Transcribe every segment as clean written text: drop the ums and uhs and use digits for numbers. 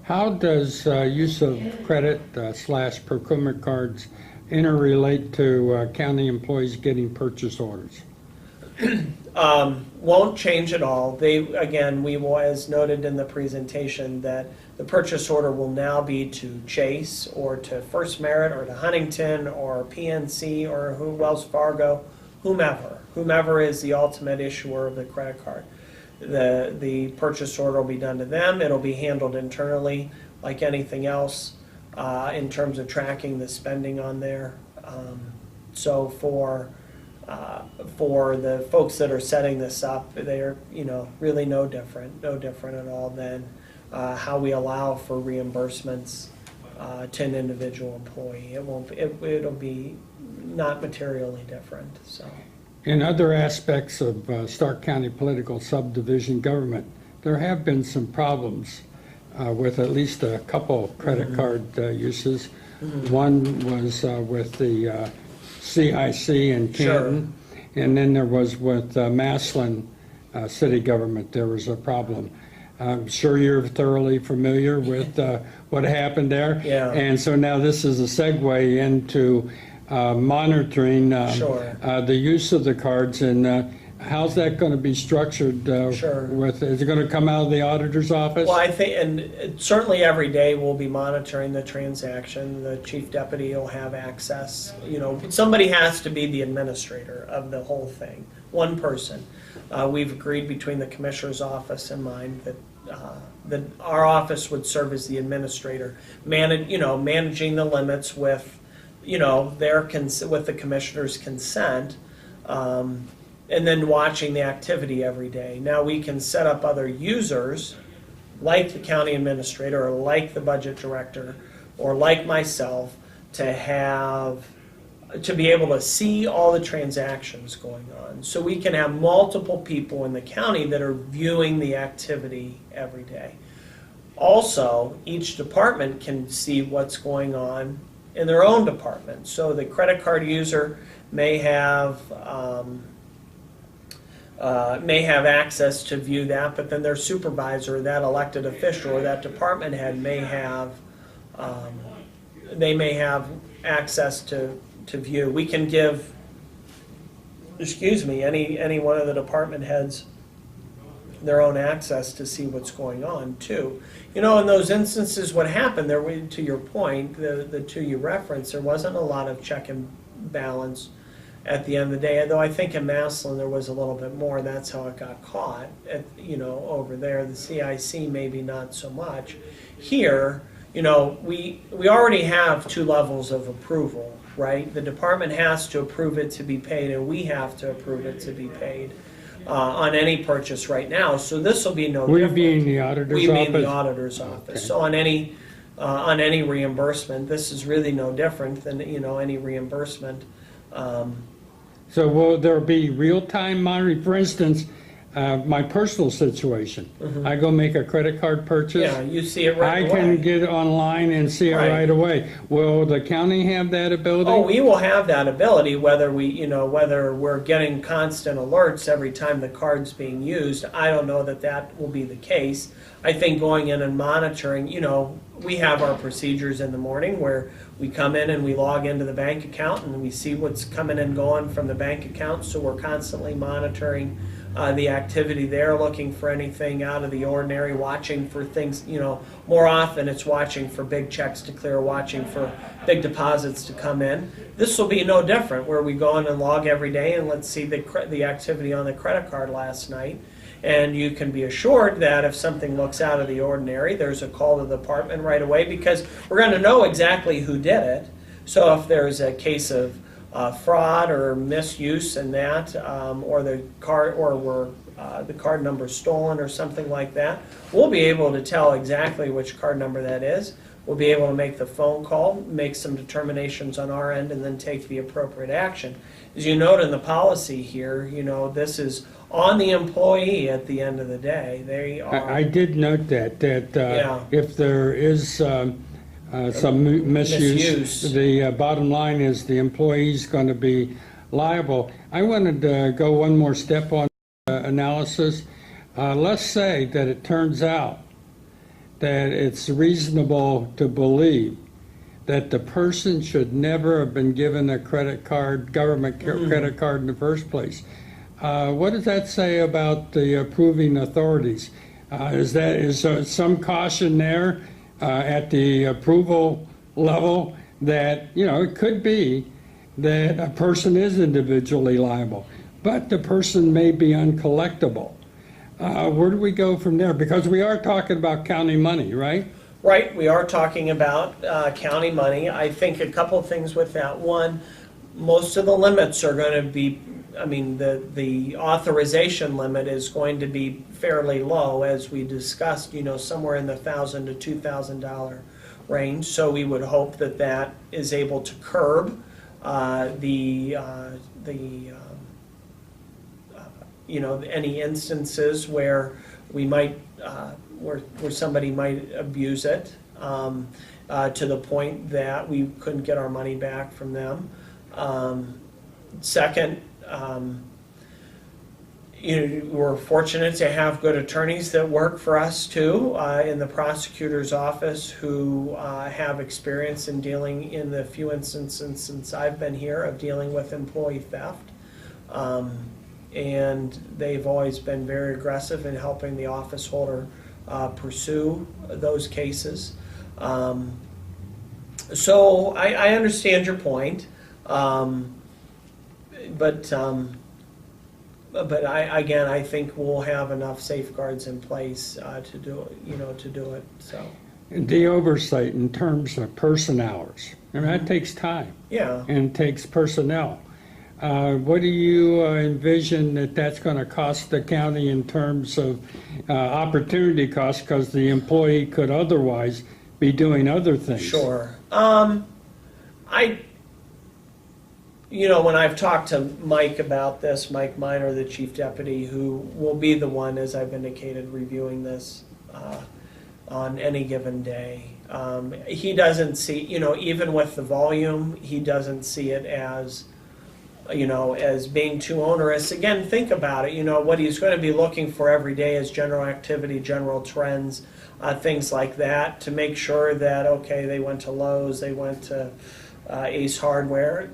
How does use of credit slash procurement cards interrelate to county employees getting purchase orders? Won't change at all. Again, we will, as noted in the presentation, that the purchase order will now be to Chase or to First Merit or to Huntington or PNC or Wells Fargo, whomever is the ultimate issuer of the credit card. The purchase order will be done to them. It'll be handled internally like anything else in terms of tracking the spending on there. So for the folks that are setting this up, they are, really no different at all than how we allow for reimbursements to an individual employee. It'll be not materially different. So, in other aspects of Stark County political subdivision government, there have been some problems with at least a couple credit card uses. One was with the CIC in Canton, and then there was with Massillon city government. There was a problem. I'm sure you're thoroughly familiar with what happened there. Yeah. And so now this is a segue into monitoring the use of the cards, and how's that going to be structured? Is it going to come out of the auditor's office? Well, I think, and certainly every day we'll be monitoring the transaction. The chief deputy will have access. Somebody has to be the administrator of the whole thing. One person. We've agreed between the commissioner's office and mine that our office would serve as the administrator, managing the limits with, with the commissioner's consent. And then watching the activity every day. Now we can set up other users, like the county administrator, or like the budget director, or like myself, to be able to see all the transactions going on. So we can have multiple people in the county that are viewing the activity every day. Also, each department can see what's going on in their own department. So the credit card user may have access to view that, but then their supervisor, that elected official, or that department head may have access to view. We can give, any one of the department heads their own access to see what's going on too. In those instances, what happened there, to your point, the two you referenced, there wasn't a lot of check and balance at the end of the day, though I think in Massillon there was a little bit more. That's how it got caught. Over there, the CIC maybe not so much. Here, we already have two levels of approval, right? The department has to approve it to be paid, and we have to approve it to be paid on any purchase right now. So this will be no different. We being the auditor's office? We being the auditor's office. Okay. So on any reimbursement, this is really no different than any reimbursement. So will there be real-time monitoring? For instance, my personal situation, I go make a credit card purchase. Yeah, you see it right away. I can get online and see it right away. Will the county have that ability? Oh, we will have that ability, whether we're getting constant alerts every time the card's being used. I don't know that will be the case. I think going in and monitoring, we have our procedures in the morning where we come in and we log into the bank account and we see what's coming and going from the bank account. So we're constantly monitoring the activity there, looking for anything out of the ordinary, watching for things, more often it's watching for big checks to clear, watching for big deposits to come in. This will be no different, where we go in and log every day and let's see the activity on the credit card last night. And you can be assured that if something looks out of the ordinary, there's a call to the department right away, because we're going to know exactly who did it. So if there's a case of fraud or misuse in that, or the card number stolen or something like that, we'll be able to tell exactly which card number that is. We'll be able to make the phone call, make some determinations on our end, and then take the appropriate action. As you note in the policy here, this is on the employee at the end of the day. They are. I did note that if there is some misuse, the bottom line is the employee's going to be liable. I wanted to go one more step on analysis. Let's say that it turns out that it's reasonable to believe that the person should never have been given a credit card, credit card in the first place. What does that say about the approving authorities? Is there some caution there at the approval level that, it could be that a person is individually liable, but the person may be uncollectible? Where do we go from there? Because we are talking about county money, right? Right, we are talking about county money. I think a couple of things with that. One, most of the limits are going to be, the authorization limit is going to be fairly low, as we discussed, somewhere in the $1,000 to $2,000 range. So we would hope that that is able to curb any instances where we might where somebody might abuse it to the point that we couldn't get our money back from them. Second, we're fortunate to have good attorneys that work for us too in the prosecutor's office who have experience in dealing, in the few instances since I've been here, of dealing with employee theft. And they've always been very aggressive in helping the office holder pursue those cases. So I understand your point, but I think we'll have enough safeguards in place to do it. So The oversight in terms of person hours, that takes time. Yeah. And takes personnel. What do you envision that's going to cost the county in terms of opportunity costs, because the employee could otherwise be doing other things? Sure. When I've talked to Mike about this, Mike Minor, the chief deputy, who will be the one, as I've indicated, reviewing this on any given day, he doesn't see, even with the volume, he doesn't see it as being too onerous. Again, think about it. What he's going to be looking for every day is general activity, general trends, things like that, to make sure that, okay, they went to Lowe's, they went to Ace Hardware,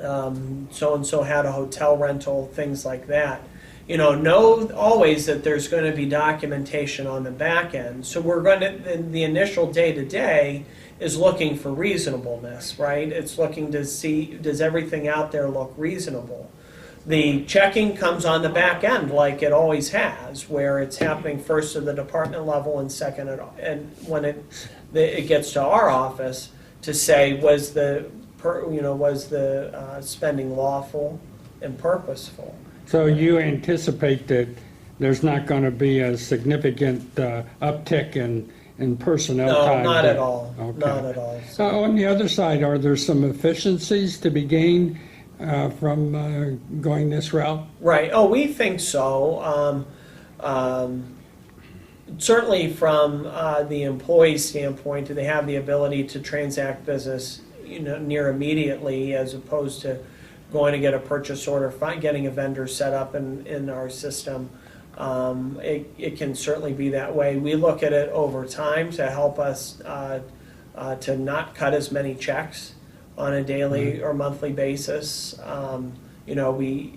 so-and-so had a hotel rental, things like that. Know always that there's going to be documentation on the back end. So we're going to, the initial day-to-day is looking for reasonableness, right? It's looking to see, does everything out there look reasonable? The checking comes on the back end, like it always has, where it's happening first at the department level and second and when it gets to our office to say, was the spending lawful and purposeful? So you anticipate that there's not going to be a significant uptick in personnel time? No, not at all. Okay. Not at all. So on the other side, are there some efficiencies to be gained from going this route? Right. Oh, we think so. Certainly from the employee standpoint, do they have the ability to transact business near immediately, as opposed to going to get a purchase order, getting a vendor set up in our system. It can certainly be that way. We look at it over time to help us to not cut as many checks on a daily or monthly basis. I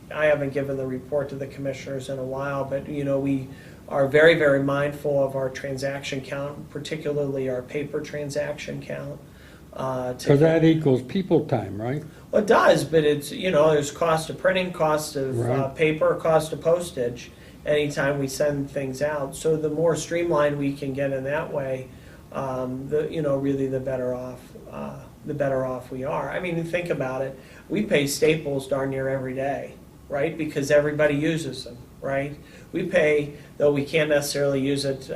haven't given the report to the commissioners in a while, but we are very, very mindful of our transaction count, particularly our paper transaction count. So that equals people time, right? Well, it does, but it's, there's cost of printing, cost of paper, cost of postage anytime we send things out. So the more streamlined we can get in that way, really the better off we are. I mean, think about it. We pay Staples darn near every day, right? Because everybody uses them, right? We pay, though we can't necessarily use it,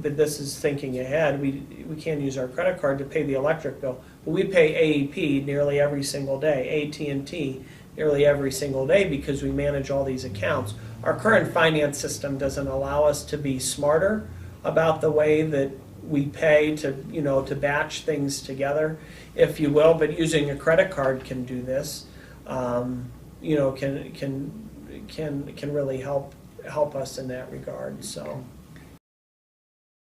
but this is thinking ahead, we can't use our credit card to pay the electric bill, but we pay AEP nearly every single day, AT&T nearly every single day, because we manage all these accounts. Our current finance system doesn't allow us to be smarter about the way that we pay to batch things together, if you will, but using a credit card can do this, can really help us in that regard. So